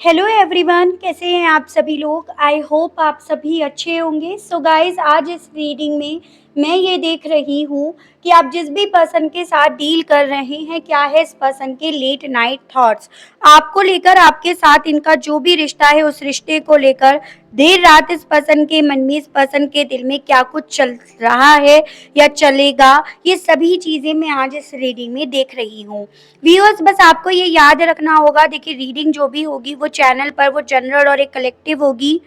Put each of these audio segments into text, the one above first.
Hello everyone, कैसे हैं आप सभी लोग। आई होप आप सभी अच्छे होंगे। सो गाइस, आज इस रीडिंग में मैं ये देख रही हूँ कि आप जिस भी पर्सन के साथ डील कर रहे हैं, क्या है इस पर्सन के लेट नाइट थॉट्स आपको लेकर। आपके साथ इनका जो भी रिश्ता है, उस रिश्ते को लेकर देर रात इस पर्सन के मन में, इस पर्सन के दिल में क्या कुछ चल रहा है या चलेगा, ये सभी चीज़ें मैं आज इस रीडिंग में देख रही हूँ। व्यूअर्स, बस आपको ये याद रखना होगा, देखिए रीडिंग जो भी होगी वो चैनल पर वो जनरल और एक कलेक्टिव होगी।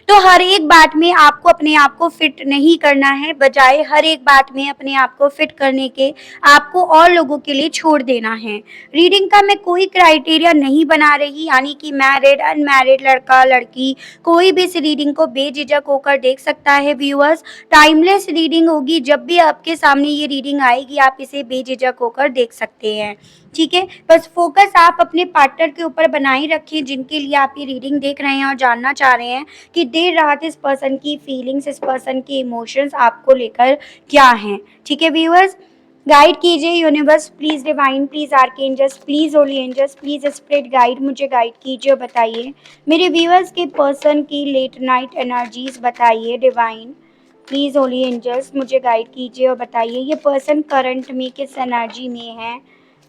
तो हर एक बात में आपको अपने आप को फिट नहीं करना है, बजाय हर एक बात में अपने आप को फिट करने के आपको और लोगों के लिए छोड़ देना है। रीडिंग का मैं कोई क्राइटेरिया नहीं बना रही, यानी कि मैरिड अनमैरिड, लड़का लड़की, कोई भी इस रीडिंग को बेझिझक होकर देख सकता है। व्यूअर्स, टाइमलेस रीडिंग होगी, जब भी आपके सामने ये रीडिंग आएगी आप इसे बेझिझक होकर देख सकते हैं। ठीक है, बस फोकस आप अपने पार्टनर के ऊपर बनाए रखें, जिनके लिए आप ये रीडिंग देख रहे हैं और जानना चाह रहे हैं कि देर रात इस पर्सन की फीलिंग्स, इस पर्सन के इमोशंस आपको लेकर क्या हैं। ठीक है व्यूअर्स, गाइड कीजिए universe, please divine, please archangels, please holy angels, please spirit guide, मुझे गाइड कीजिए और बताइए मेरे व्यूअर्स के पर्सन की लेट नाइट एनर्जीज बताइए। डिवाइन, प्लीज होली एंजल्स, मुझे गाइड कीजिए और बताइए ये पर्सन करंट में किस एनर्जी में है।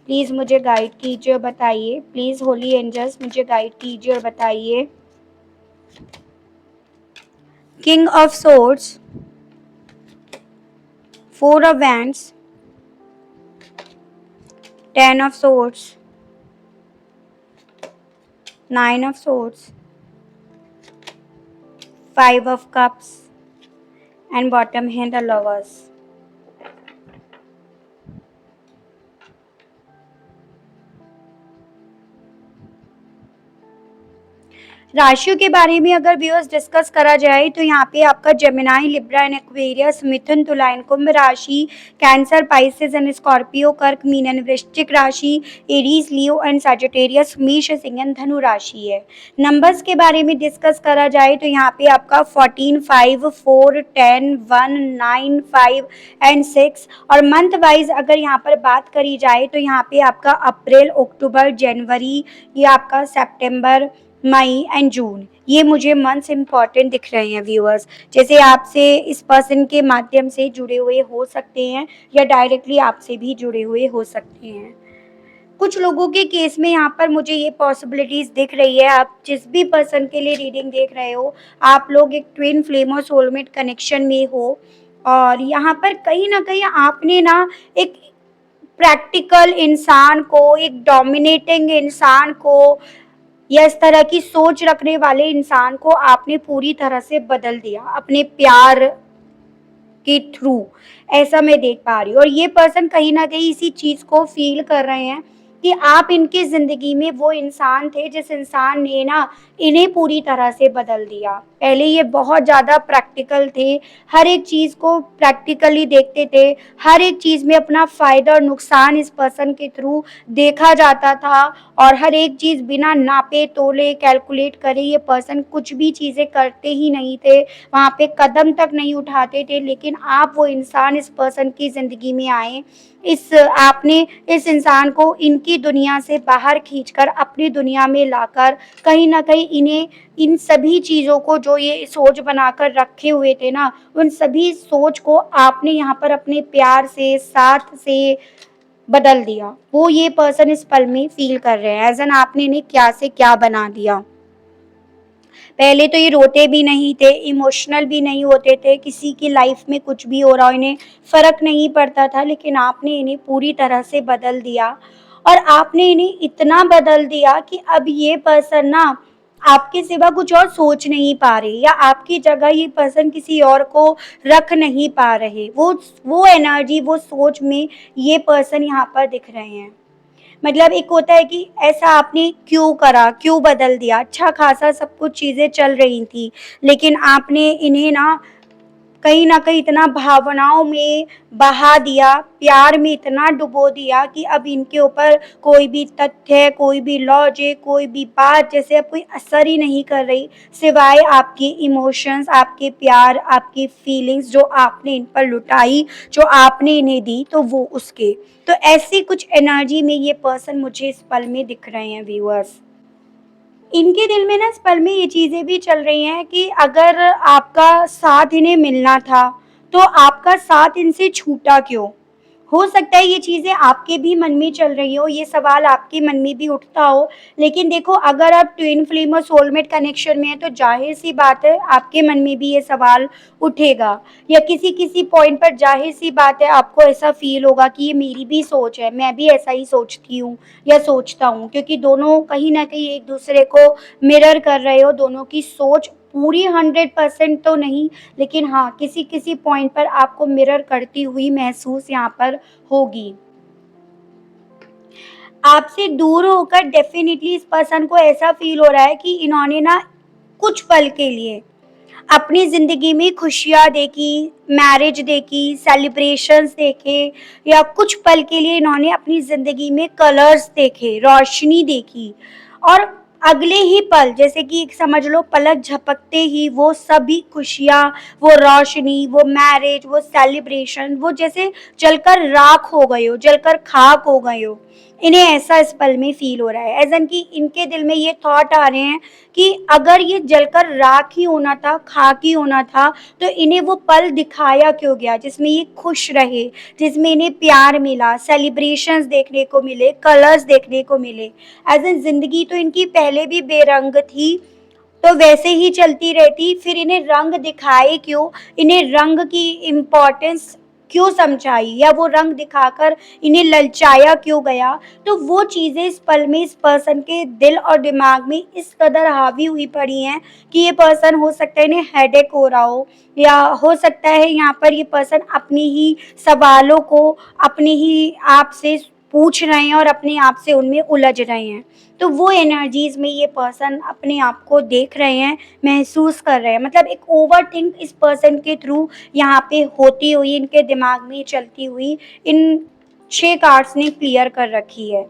प्लीज़ मुझे गाइड कीजिए और बताइए। प्लीज़ होली एंजल्स, मुझे गाइड कीजिए और बताइए। King of swords, four of wands, ten of swords, nine of swords, five of cups and bottom है द लवर्स। राशियों के बारे में अगर व्यूअर्स डिस्कस करा जाए तो यहाँ पे आपका जेमिनाई, लिब्रा एंड एक्वेरियस, मिथुन, तुला एंड कुंभ राशि, कैंसर, पाइसेस एंड स्कॉर्पियो, कर्क, मीन एंड वृश्चिक राशि, एरीज, लियो एंड सैजिटेरियस, मेष, सिंह एंड धनु राशि है। नंबर्स के बारे में डिस्कस करा जाए तो यहाँ पे आपका 14, 5, 4, 10, 1, 9, 5 एंड 6। और मंथ वाइज अगर यहाँ पर बात करी जाए तो यहाँ पे आपका अप्रैल, अक्टूबर, जनवरी, ये आपका सितंबर, मई एंड जून, ये मुझे मंथ्स इंपॉर्टेंट दिख रहे हैं व्यूअर्स। जैसे आपसे इस पर्सन के माध्यम से जुड़े हुए हो सकते हैं या डायरेक्टली आपसे भी जुड़े हुए हो सकते हैं। कुछ लोगों के केस में यहाँ पर मुझे ये पॉसिबिलिटीज दिख रही है, आप जिस भी पर्सन के लिए रीडिंग देख रहे हो, आप लोग एक ट्विन फ्लेम और सोलमेट कनेक्शन में हो। और यहाँ पर कहीं ना कहीं आपने ना एक प्रैक्टिकल इंसान को, एक डोमिनेटिंग इंसान को या इस तरह की सोच रखने वाले इंसान को आपने पूरी तरह से बदल दिया अपने प्यार के थ्रू, ऐसा मैं देख पा रही हूँ। और ये पर्सन कहीं ना कहीं इसी चीज को फील कर रहे हैं कि आप इनकी जिंदगी में वो इंसान थे जिस इंसान ने ना इन्हें पूरी तरह से बदल दिया। पहले ये बहुत ज्यादा प्रैक्टिकल थे, हर एक चीज को प्रैक्टिकली देखते थे, हर एक चीज में अपना फायदा और नुकसान इस पर्सन के थ्रू देखा जाता था। और हर एक चीज बिना नापे तोले कैलकुलेट करे ये पर्सन कुछ भी चीजें करते ही नहीं थे, वहाँ पे कदम तक नहीं उठाते थे। लेकिन आप वो इंसान इस पर्सन की ज़िंदगी में आए, इस आपने इस इंसान को इनकी दुनिया से बाहर खींचकर अपनी दुनिया में लाकर कहीं न कहीं इन्हें इन सभी चीज़ों को जो ये सोच बनाकर रखे हुए थे ना, उन सभी सोच को आपने यहाँ पर अपने प्यार से, साथ से बदल दिया। वो ये पर्सन इस पल में फ़ील कर रहे हैं, एज़ एन आपने इन्हें क्या से क्या बना दिया। पहले तो ये रोते भी नहीं थे, इमोशनल भी नहीं होते थे, किसी की लाइफ में कुछ भी हो रहा हो इन्हें फ़र्क नहीं पड़ता था, लेकिन आपने इन्हें पूरी तरह से बदल दिया। और आपने इन्हें इतना बदल दिया कि अब ये पर्सन ना आपके सिवा कुछ और सोच नहीं पा रहे, या आपकी जगह ये पर्सन किसी और को रख नहीं पा रहे। वो एनर्जी, वो सोच में ये पर्सन यहाँ पर दिख रहे हैं। मतलब एक होता है कि ऐसा आपने क्यों करा, क्यों बदल दिया। अच्छा खासा सब कुछ चीज़ें चल रही थी, लेकिन आपने इन्हें ना कहीं न कहीं इतना भावनाओं में बहा दिया, प्यार में इतना डुबो दिया कि अब इनके ऊपर कोई भी तथ्य, कोई भी लॉजिक, कोई भी बात जैसे अब कोई असर ही नहीं कर रही, सिवाय आपके इमोशंस, आपके प्यार, आपकी फीलिंग्स जो आपने इन पर लुटाई, जो आपने इन्हें दी, तो वो उसके। तो ऐसी कुछ एनर्जी में ये पर्सन मुझे इस पल में दिख रहे हैं व्यूअर्स। इनके दिल में ना इस पल में ये चीज़ें भी चल रही हैं कि अगर आपका साथ इन्हें मिलना था, तो आपका साथ इनसे छूटा क्यों? हो सकता है ये चीज़ें आपके भी मन में चल रही हो, ये सवाल आपके मन में भी उठता हो, लेकिन देखो अगर आप ट्विन फ्लेम और सोलमेट कनेक्शन में हैं, तो ज़ाहिर-सी बात है आपके मन में भी ये सवाल उठेगा या किसी-किसी पॉइंट पर ज़ाहिर-सी बात है आपको ऐसा फ़ील होगा कि ये मेरी भी सोच है, मैं भी ऐसा ही सोचती हूँ या सोचता हूँ क्योंकि दोनों कहीं न कहीं एक-दूसरे को मिरर कर रहे हो, दोनों की सोच पूरी 100% तो नहीं, लेकिन हाँ, किसी-किसी पॉइंट पर आपको मिरर करती हुई महसूस यहाँ पर होगी। आपसे दूर होकर डेफ़िनिटली इस पर्सन को ऐसा फ़ील हो रहा है कि इन्होंने ना कुछ पल के लिए अपनी ज़िंदगी में खुशियाँ देखी, मैरिज देखी, सेलिब्रेशंस देखे या कुछ पल के लिए इन्होंने अपनी ज़िंदगी में कलर्स देखे, रोशनी देखी और अगले ही पल जैसे कि समझ लो पलक झपकते ही वो सभी खुशियाँ, वो रोशनी, वो मैरिज, वो सेलिब्रेशन वो जैसे जलकर राख हो गए हो, जलकर खाक हो गए हो। इन्हें ऐसा इस पल में फ़ील हो रहा है एज़ एन कि इनके दिल में ये थॉट आ रहे हैं कि अगर ये जलकर राख ही होना था, खाक ही होना था, तो इन्हें वो पल दिखाया क्यों गया जिसमें ये खुश रहे, जिसमें इन्हें प्यार मिला, सेलिब्रेशंस देखने को मिले, कलर्स देखने को मिले। एज़ एन ज़िंदगी तो इनकी पहले भी बेरंग थी, तो वैसे ही चलती रहती, फिर इन्हें रंग दिखाए क्यों? इन्हें रंग की इम्पोर्टेंस क्यों समझाई या वो रंग दिखाकर इन्हें ललचाया क्यों गया? तो वो चीज़ें इस पल में इस पर्सन के दिल और दिमाग में इस कदर हावी हुई पड़ी हैं कि ये पर्सन हो सकता है इन्हें हेडेक हो रहा हो या हो सकता है यहाँ पर ये पर्सन अपनी ही सवालों को अपने ही आप से पूछ रहे हैं और अपने आप से उनमें उलझ रहे हैं। तो वो एनर्जीज़ में ये पर्सन अपने आप को देख रहे हैं, महसूस कर रहे हैं। मतलब एक ओवरथिंक इस पर्सन के थ्रू यहाँ पे होती हुई, इनके दिमाग में चलती हुई इन 6 कार्ड्स ने क्लियर कर रखी है।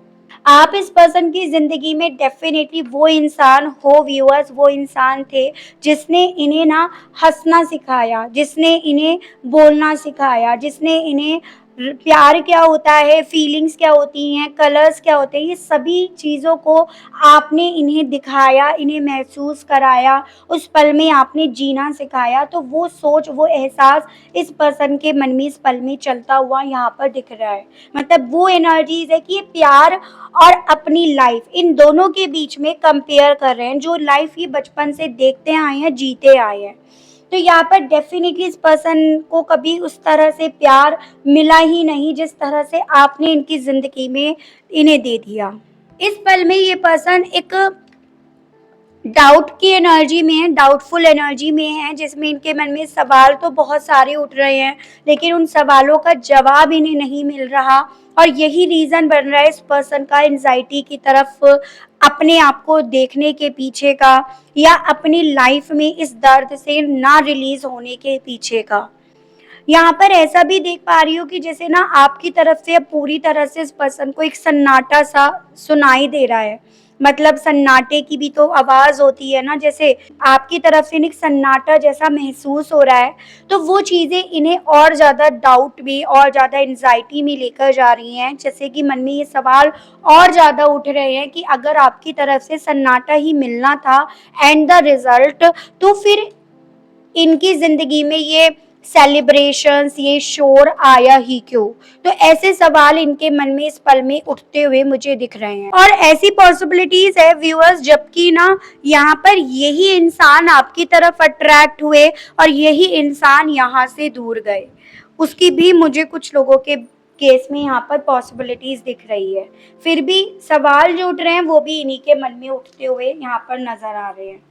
आप इस पर्सन की ज़िंदगी में डेफ़िनेटली वो इंसान हो व्यूअर्स, वो इंसान थे जिसने इन्हें ना हँसना सिखाया, जिसने इन्हें बोलना सिखाया, जिसने इन्हें प्यार क्या होता है, फीलिंग्स क्या होती हैं, कलर्स क्या होते हैं, ये सभी चीज़ों को आपने इन्हें दिखाया, इन्हें महसूस कराया, उस पल में आपने जीना सिखाया, तो वो सोच, वो एहसास इस पर्सन के मन में इस पल में चलता हुआ यहाँ पर दिख रहा है। मतलब वो एनर्जीज़ है कि ये प्यार और अपनी लाइफ इन दोनों के बीच में कंपेयर कर रहे हैं, जो लाइफ ये बचपन से देखते आए हैं, जीते आए हैं। तो यहाँ पर डेफ़िनिटली इस पर्सन को कभी उस तरह से प्यार मिला ही नहीं, जिस तरह से आपने इनकी ज़िंदगी में इन्हें दे दिया। इस पल में ये पर्सन एक डाउट की एनर्जी में है, डाउटफुल एनर्जी में है, जिसमें इनके मन में सवाल तो बहुत सारे उठ रहे हैं, लेकिन उन सवालों का जवाब इन्हें नहीं मिल रहा और यही रीज़न बन रहा है इस पर्सन का एंग्ज़ायटी की तरफ अपने आप को देखने के पीछे का या अपनी लाइफ में इस दर्द से ना रिलीज़ होने के पीछे का। यहाँ पर ऐसा भी देख पा रही हूँ कि जैसे ना आपकी तरफ से अब पूरी तरह से इस पर्सन को एक सन्नाटा-सा सुनाई दे रहा है। मतलब सन्नाटे की भी तो आवाज़ होती है ना, जैसे आपकी तरफ से एक सन्नाटा जैसा महसूस हो रहा है, तो वो चीज़ें इन्हें और ज़्यादा डाउट में और ज़्यादा एंग्ज़ायटी में लेकर जा रही हैं। जैसे कि मन में ये सवाल और ज़्यादा उठ रहे हैं कि अगर आपकी तरफ से सन्नाटा ही मिलना था एंड द रिज़ल्ट, तो फिर इनकी ज़िंदगी में ये सेलिब्रेशंस, ये शोर आया ही क्यों? तो ऐसे सवाल इनके मन में इस पल में उठते हुए मुझे दिख रहे हैं। और ऐसी पॉसिबिलिटीज़ है व्यूअर्स जबकि ना यहाँ पर यही इंसान आपकी तरफ अट्रैक्ट हुए और यही इंसान यहाँ से दूर गए। उसकी भी मुझे कुछ लोगों के केस में यहाँ पर पॉसिबिलिटीज़ दिख रही है। फिर भी सवाल जो उठ रहे हैं वो भी इन्हीं के मन में उठते हुए यहाँ पर नज़र आ रहे हैं।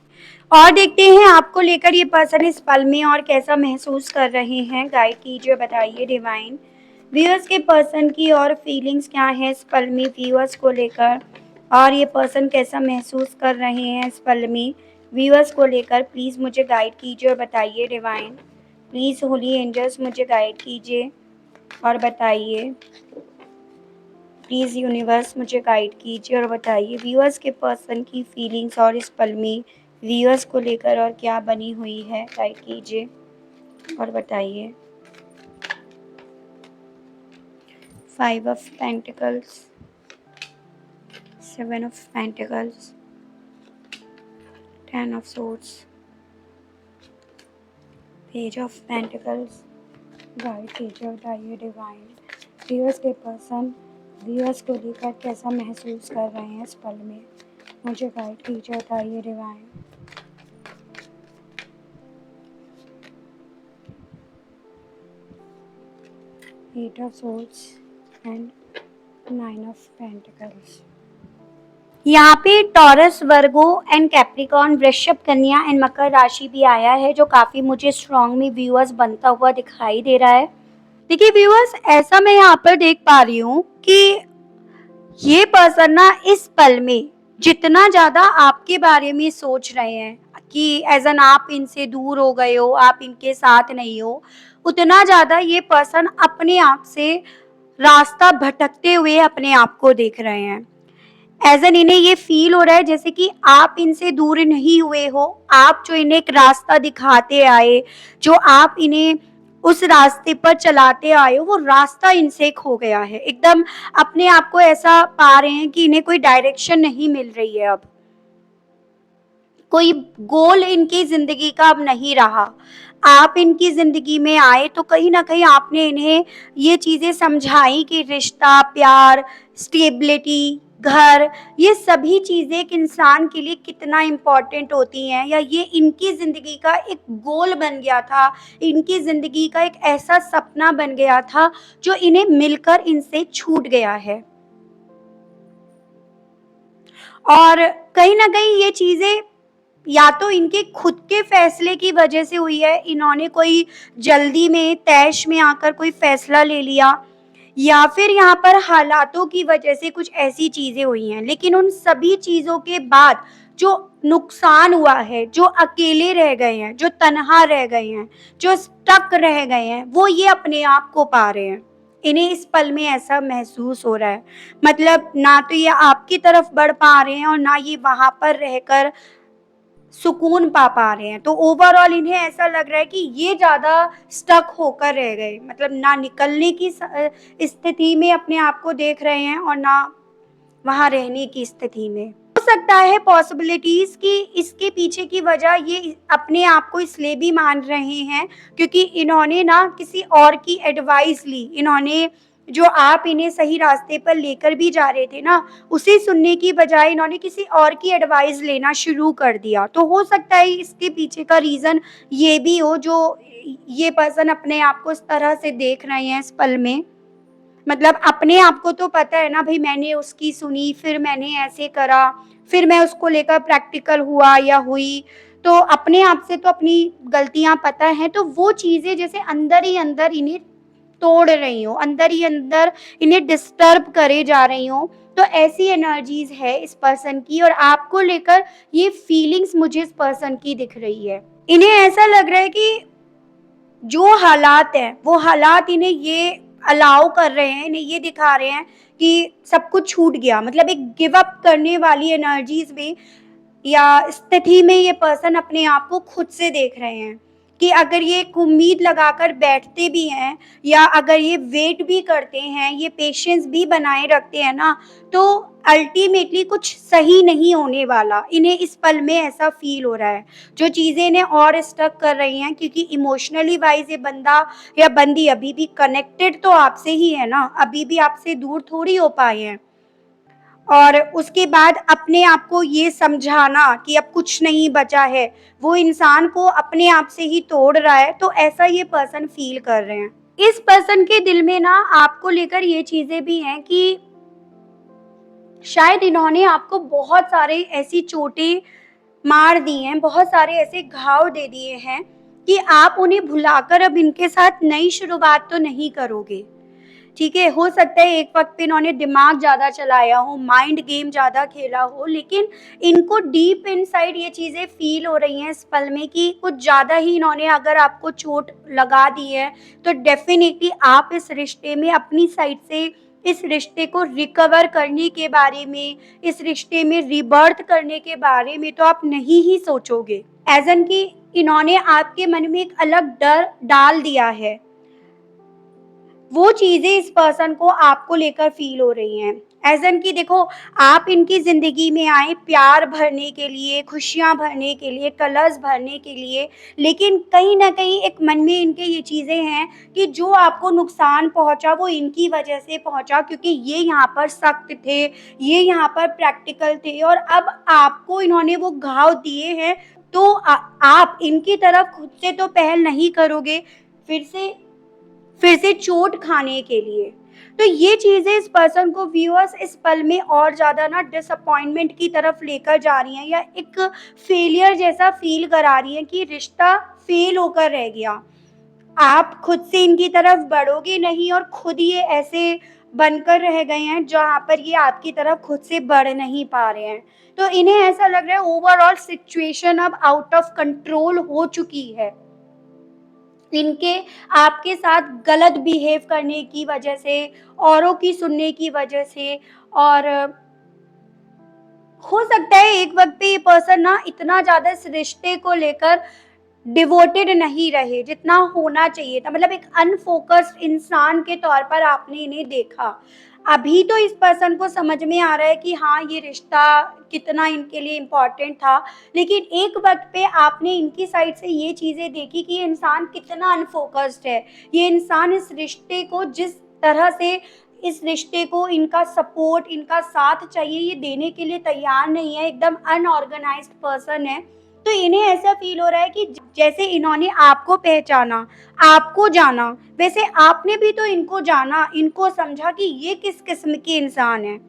और देखते हैं आपको लेकर ये पर्सन इस पल में और कैसा महसूस कर रहे हैं, गाइड कीजिए, बताइए डिवाइन। व्यूअर्स के पर्सन की और फीलिंग्स क्या है इस पल में व्यूअर्स को लेकर और ये पर्सन कैसा महसूस कर रहे हैं इस पल में व्यूअर्स को लेकर, प्लीज़ मुझे गाइड कीजिए और बताइए डिवाइन। प्लीज़ होली एंजल्स मुझे गाइड कीजिए और बताइए। प्लीज़ यूनिवर्स मुझे गाइड कीजिए और बताइए व्यूअर्स के पर्सन की फीलिंग्स और इस पल में व्यूअर्स को लेकर और क्या बनी हुई है, गाइड कीजिए और बताइए। 5 of pentacles, 7 of pentacles, 10 of Swords, Page of Pentacles, guide कीजिए बताइए डिवाइन। व्यूअर्स के पर्सन व्यूअर्स को लेकर कैसा महसूस कर रहे हैं इस पल में, मुझे गाइड कीजिए बताइए divine. Eight of swords and 9 of pentacles. यहाँ पे टॉरस, वर्गो एंड कैप्रिकॉर्न, वृषभ, कन्या एंड मकर राशि भी आया है, जो काफी मुझे स्ट्रांग में व्यूअर्स बनता हुआ दिखाई दे रहा है। देखिए व्यूअर्स, ऐसा मैं यहाँ पर देख पा रही हूँ कि ये पर्सन ना इस पल में जितना ज्यादा आपके बारे में सोच रहे हैं कि एज एन आप इनसे दूर हो गए हो, आप इनके साथ नहीं हो, उतना ज्यादा ये पर्सन अपने आप से रास्ता भटकते हुए अपने आप को देख रहे हैं। एज एन इन्हें ये फील हो रहा है जैसे कि आप इनसे दूर नहीं हुए हो, आप जो इन्हें एक रास्ता दिखाते आए, जो आप इन्हें उस रास्ते पर चलाते आए हो, वो रास्ता इनसे खो गया है। एकदम अपने आप को ऐसा पा रहे हैं कि इन्हें कोई डायरेक्शन नहीं मिल रही है, अब कोई गोल इनकी जिंदगी का अब नहीं रहा। आप इनकी जिंदगी में आए तो कहीं ना कहीं आपने इन्हें ये चीजें समझाई कि रिश्ता, प्यार, स्टेबिलिटी, घर, ये सभी चीजें एक इंसान के लिए कितना इम्पोर्टेंट होती हैं, या ये इनकी जिंदगी का एक गोल बन गया था, इनकी जिंदगी का एक ऐसा सपना बन गया था जो इन्हें मिलकर इनसे छूट गया है। और कहीं ना कहीं ये चीजें या तो इनके खुद के फैसले की वजह से हुई है, इन्होंने कोई जल्दी में तैश में आकर कोई फैसला ले लिया, या फिर यहाँ पर हालातों की वजह से कुछ ऐसी चीजें हुई हैं। लेकिन उन सभी चीजों के बाद जो नुकसान हुआ है, जो अकेले रह गए हैं, जो तन्हा रह गए हैं, जो स्टक रह गए हैं, वो ये अपने आप को पा रहे हैं। इन्हें इस पल में ऐसा महसूस हो रहा है, मतलब ना तो ये आपकी तरफ बढ़ पा रहे हैं और ना ये वहां पर रहकर सुकून पा रहे हैं। तो ओवरऑल इन्हें ऐसा लग रहा है कि ये ज्यादा स्टक होकर रह गए, मतलब ना निकलने की स्थिति में अपने आप को देख रहे हैं और ना वहां रहने की स्थिति में। हो सकता है पॉसिबिलिटीज कि इसके पीछे की वजह ये अपने आप को इसलिए भी मान रहे हैं क्योंकि इन्होंने ना किसी और की एडवाइस ली, इन्होंने जो आप इन्हें सही रास्ते पर लेकर भी जा रहे थे ना, उसे सुनने की बजाय इन्होंने किसी और की एडवाइस लेना शुरू कर दिया। तो हो सकता है इसके पीछे का रीजन ये भी हो, जो ये पर्सन अपने आप को इस तरह से देख रहे हैं इस पल में। मतलब अपने आप को तो पता है ना भाई, मैंने उसकी सुनी, फिर मैंने ऐसे करा, फिर मैं उसको लेकर प्रैक्टिकल हुआ या हुई, तो अपने आप से तो अपनी गलतियां पता हैं, तो वो चीजें जैसे अंदर ही अंदर इन्हें तोड़ रही हो, अंदर ही अंदर इन्हें डिस्टर्ब करे जा रही हो। तो ऐसी एनर्जीज है इस पर्सन की, और आपको लेकर ये फीलिंग्स मुझे इस पर्सन की दिख रही है। इन्हें ऐसा लग रहा है कि जो हालात हैं वो हालात इन्हें ये अलाउ कर रहे हैं, इन्हें ये दिखा रहे हैं कि सब कुछ छूट गया, मतलब एक गिव अप करने वाली एनर्जीज में या स्थिति में ये पर्सन अपने आप को खुद से देख रहे हैं कि अगर ये एक उम्मीद लगाकर बैठते भी हैं या अगर ये वेट भी करते हैं, ये पेशेंस भी बनाए रखते हैं ना, तो अल्टीमेटली कुछ सही नहीं होने वाला। इन्हें इस पल में ऐसा फील हो रहा है, जो चीज़ें इन्हें और स्टक कर रही हैं, क्योंकि इमोशनली वाइज ये बंदा या बंदी अभी भी कनेक्टेड तो आपसे ही है ना, अभी भी आपसे दूर थोड़ी हो पाए हैं। और उसके बाद अपने आप को ये समझाना कि अब कुछ नहीं बचा है, वो इंसान को अपने आप से ही तोड़ रहा है। तो ऐसा ये पर्सन फील कर रहे हैं। इस पर्सन के दिल में ना आपको लेकर ये चीजें भी हैं कि शायद इन्होंने आपको बहुत सारे ऐसी चोटें मार दी हैं, बहुत सारे ऐसे घाव दे दिए हैं कि आप उन्हें भुलाकर अब इनके साथ नई शुरुआत तो नहीं करोगे। ठीक है, हो सकता है एक वक्त पे इन्होंने दिमाग ज्यादा चलाया हो, माइंड गेम ज्यादा खेला हो, लेकिन इनको डीप इनसाइड ये चीजें फील हो रही हैं इस पल में कि कुछ ज्यादा ही इन्होंने अगर आपको चोट लगा दी है, तो डेफिनेटली आप इस रिश्ते में अपनी साइड से इस रिश्ते को रिकवर करने के बारे में, इस रिश्ते में रिबर्थ करने के बारे में तो आप नहीं ही सोचोगे। एज एन कि इन्होंने आपके मन में एक अलग डर डाल दिया है, वो चीजें इस पर्सन को आपको लेकर फील हो रही हैं। एज़ एन कि देखो, आप इनकी ज़िंदगी में आए प्यार भरने के लिए, खुशियाँ भरने के लिए, कलर्स भरने के लिए, लेकिन कहीं न कहीं एक मन में इनके ये चीज़ें हैं कि जो आपको नुकसान पहुँचा वो इनकी वजह से पहुँचा, क्योंकि ये यहाँ पर सख्त थे, ये यहाँ पर प्रैक्टिकल थे और अब आपको इन्होंने वो घाव दिए हैं, तो आप इनकी तरफ खुद से तो पहल नहीं करोगे, फिर से फिर से चोट खाने के लिए। तो ये चीज़ें इस पर्सन को व्यूअर्स इस पल में और ज़्यादा ना डिसअपॉइंटमेंट की तरफ लेकर जा रही हैं, या एक फेलियर जैसा फ़ील करा रही हैं कि रिश्ता फ़ेल होकर रह गया। आप खुद से इनकी तरफ बढ़ोगे नहीं और खुद ये ऐसे बनकर रह गए हैं जहाँ पर ये आपकी तरफ खुद से बढ़ नहीं पा रहे हैं। तो इन्हें ऐसा लग रहा है ओवरऑल सिचुएशन अब आउट ऑफ कंट्रोल हो चुकी है। इनके आपके साथ गलत बिहेव करने की वजह से, औरों की सुनने की वजह से, और हो सकता है एक वक़्त पे ये पर्सन ना इतना ज़्यादा इस रिश्ते को लेकर डिवोटेड नहीं रहे जितना होना चाहिए था। मतलब एक अनफ़ोकस्ड इंसान के तौर पर आपने इन्हें देखा। अभी तो इस पर्सन को समझ में आ रहा है कि हाँ, ये रिश्ता कितना इनके लिए इम्पोर्टेंट था। लेकिन एक वक़्त पे आपने इनकी साइड से ये चीज़ें देखी कि ये इंसान कितना अनफ़ोकस्ड है। ये इंसान इस रिश्ते को जिस तरह से, इस रिश्ते को इनका सपोर्ट, इनका साथ चाहिए, ये देने के लिए तैयार नहीं है, एकदम अनऑर्गनाइज़्ड पर्सन है। तो इन्हें ऐसा फ़ील हो रहा है कि जैसे इन्होंने आपको पहचाना, आपको जाना, वैसे आपने भी तो इनको जाना, इनको समझा कि ये किस किस्म के इंसान हैं।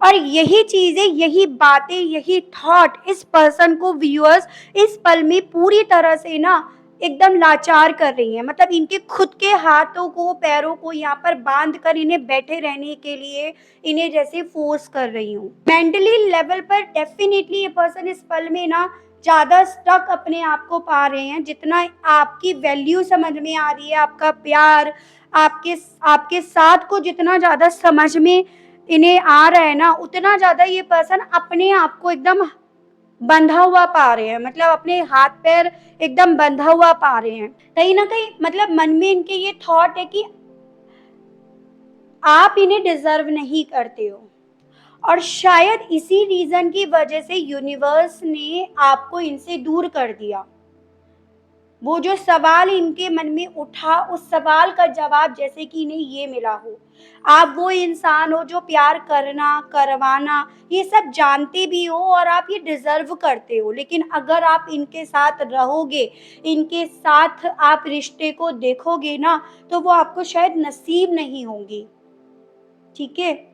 और यही चीज़ें, यही बातें, यही थॉट इस पर्सन को व्यूअर्स इस पल में पूरी तरह से ना एकदम लाचार कर रही हैं। मतलब इनके खुद के हाथों को, पैरों को यहाँ पर बाँध कर इन्हें बैठे रहने के लिए इन्हें जैसे फ़ोर्स कर रही हूँ। मेंटली लेवल पर डेफ़िनिटली ये पर्सन इस पल में ना ज़्यादा स्टक अपने आप को पा रहे हैं, जितना आपकी वैल्यू समझ में आ रही है, आपका प्यार, आपके आपके साथ को जितना ज़्यादा समझ में इन्हें आ रहा है ना, उतना ज़्यादा ये पर्सन अपने आप को एकदम बंधा हुआ पा रहे हैं। मतलब अपने हाथ-पैर एकदम बंधा हुआ पा रहे हैं। कहीं न कहीं मतलब मन में इनके ये थॉट है कि आप इन्हें डिज़र्व नहीं करते हो। और शायद इसी रीज़न की वजह से यूनिवर्स ने आपको इनसे दूर कर दिया। वो जो सवाल इनके मन में उठा, उस सवाल का जवाब जैसे कि इन्हें ये मिला हो। आप वो इंसान हो जो प्यार करना, करवाना, ये सब जानते भी हो और आप ये डिज़र्व करते हो। लेकिन अगर आप इनके साथ रहोगे, इनके साथ आप रिश्ते को देखोगे ना, तो वो आपको शायद नसीब नहीं होंगी। ठीक है?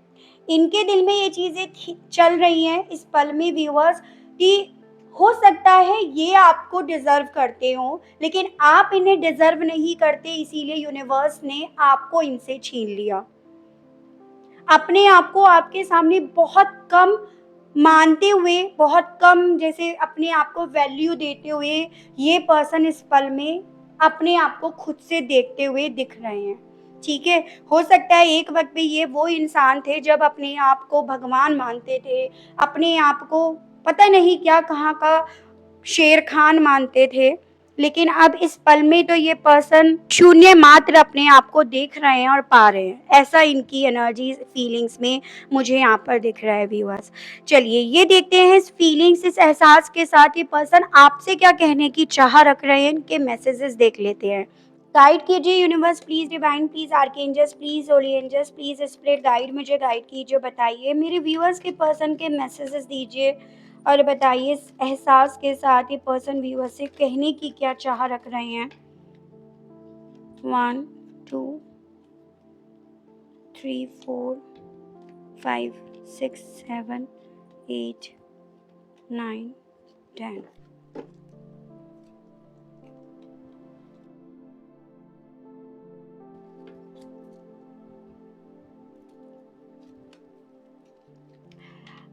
इनके दिल में ये चीज़ें थी चल रही हैं इस पल में व्यूअर्स, कि हो सकता है ये आपको डिज़र्व करते हों, लेकिन आप इन्हें डिज़र्व नहीं करते, इसीलिए यूनिवर्स ने आपको इनसे छीन लिया। अपने आप को आपके सामने बहुत कम मानते हुए, बहुत कम जैसे अपने आप को वैल्यू देते हुए, ये पर्सन इस पल में अपने आप को खुद से देखते हुए दिख रहे हैं। ठीक है? हो सकता है एक वक़्त पे ये वो इंसान थे जब अपने आप को भगवान मानते थे, अपने आप को पता नहीं क्या कहाँ का शेर खान मानते थे। लेकिन अब इस पल में तो ये पर्सन शून्य मात्र अपने आप को देख रहे हैं और पा रहे हैं। ऐसा इनकी एनर्जी फीलिंग्स में मुझे यहाँ पर दिख रहा है व्यूअर्स। चलिए ये देखते हैं इस फीलिंग्स, इस एहसास के साथ ये पर्सन आपसे क्या कहने की चाह रख रहे हैं, इनके मैसेजेस देख लेते हैं। गाइड कीजिए universe please, divine please, archangels please, holy angels please, spirit guide मुझे गाइड कीजिए, बताइए मेरे व्यूअर्स के पर्सन के मैसेजेस दीजिए और बताइए इस एहसास के साथ ये पर्सन व्यूअर्स से कहने की क्या चाह रख रहे हैं। 1 2 3 4 5 6 7 8 9 10।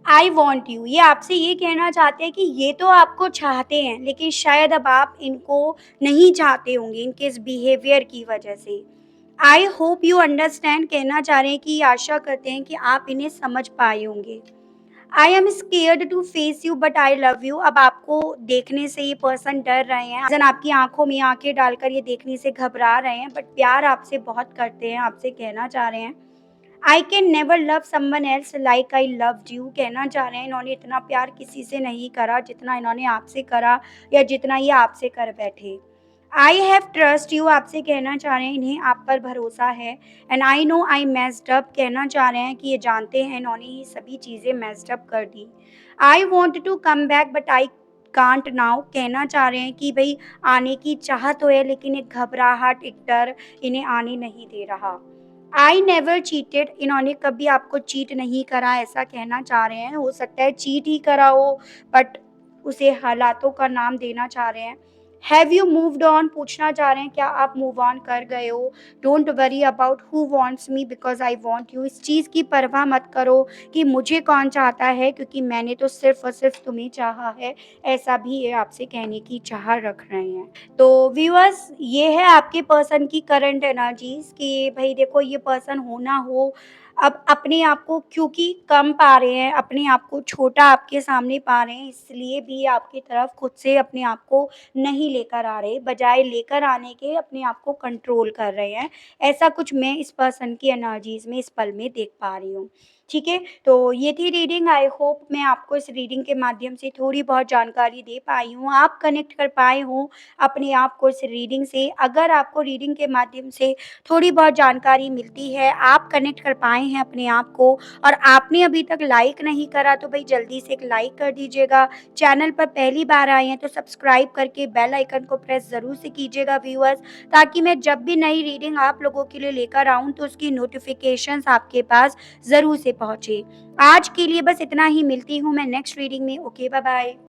आई वॉन्ट यू, ये आपसे ये कहना चाहते हैं कि ये तो आपको चाहते हैं, लेकिन शायद अब आप इनको नहीं चाहते होंगे इनके इस बिहेवियर की वजह से। आई होप यू अंडरस्टैंड कहना चाह रहे हैं कि आशा करते हैं कि आप इन्हें समझ पाए होंगे। I am scared to face you but I love you, अब आपको देखने से ये पर्सन डर रहे हैं, जन आपकी आंखों में आंखें डालकर ये देखने से घबरा रहे हैं, बट प्यार आपसे बहुत करते हैं, आपसे कहना चाह रहे हैं I can never love someone else like I loved you, कहना चाह रहे हैं इन्होंने इतना प्यार किसी से नहीं करा जितना इन्होंने आपसे करा या जितना ये आपसे कर बैठे। आई हैव ट्रस्ट यू, आपसे कहना चाह रहे हैं इन्हें आप पर भरोसा है। And I know I messed up, कहना चाह रहे हैं कि ये जानते हैं इन्होंने ये सभी चीज़ें मेस्ड अप कर दी। I want to come back but I can't now, कहना चाह रहे हैं कि भई आने की चाह तो है लेकिन एक घबराहट, एक डर इन्हें आने नहीं दे रहा। आई नेवर चीटेड, इन्होंने कभी आपको चीट नहीं करा ऐसा कहना चाह रहे हैं। हो सकता है चीट ही करा हो बट उसे हालातों का नाम देना चाह रहे हैं। हैव यू मूव्ड ऑन, पूछना चाह रहे हैं क्या आप मूव ऑन कर गए हो। Don't worry about who wants me because I want you, इस चीज़ की परवाह मत करो कि मुझे कौन चाहता है क्योंकि मैंने तो सिर्फ़ और सिर्फ़ तुम्हें चाहा है। ऐसा भी ये आपसे कहने की चाह रख रहे हैं। तो व्यूअर्स ये है आपके पर्सन की करंट एनर्जीज़ कि भई देखो ये पर्सन हो ना हो, अब अपने आप को क्योंकि कम पा रहे हैं, अपने आप को छोटा आपके सामने पा रहे हैं, इसलिए भी आपकी तरफ खुद से अपने आप को नहीं लेकर आ रहे, बजाय लेकर आने के अपने आप को कंट्रोल कर रहे हैं। ऐसा कुछ मैं इस पर्सन की एनर्जीज़ में इस पल में देख पा रही हूँ। ठीक है? तो ये थी रीडिंग, आई होप मैं आपको इस रीडिंग के माध्यम से थोड़ी बहुत जानकारी दे पाई हूँ, आप कनेक्ट कर पाए हों अपने आप को इस रीडिंग से। अगर आपको रीडिंग के माध्यम से थोड़ी बहुत जानकारी मिलती है, आप कनेक्ट कर पाए हैं अपने आप को और आपने अभी तक लाइक नहीं करा तो भई जल्दी से एक लाइक कर दीजिएगा। चैनल पर पहली बार आए हैं तो सब्सक्राइब करके बेल आइकन को प्रेस ज़रूर से कीजिएगा व्यूअर्स, ताकि मैं जब भी नई रीडिंग आप लोगों के लिए लेकर आऊँ तो उसकी नोटिफ़िकेशंस आपके पास ज़रूर से पहुँचे। आज के लिए बस इतना ही, मिलती हूँ मैं नेक्स्ट रीडिंग में। Okay, bye bye.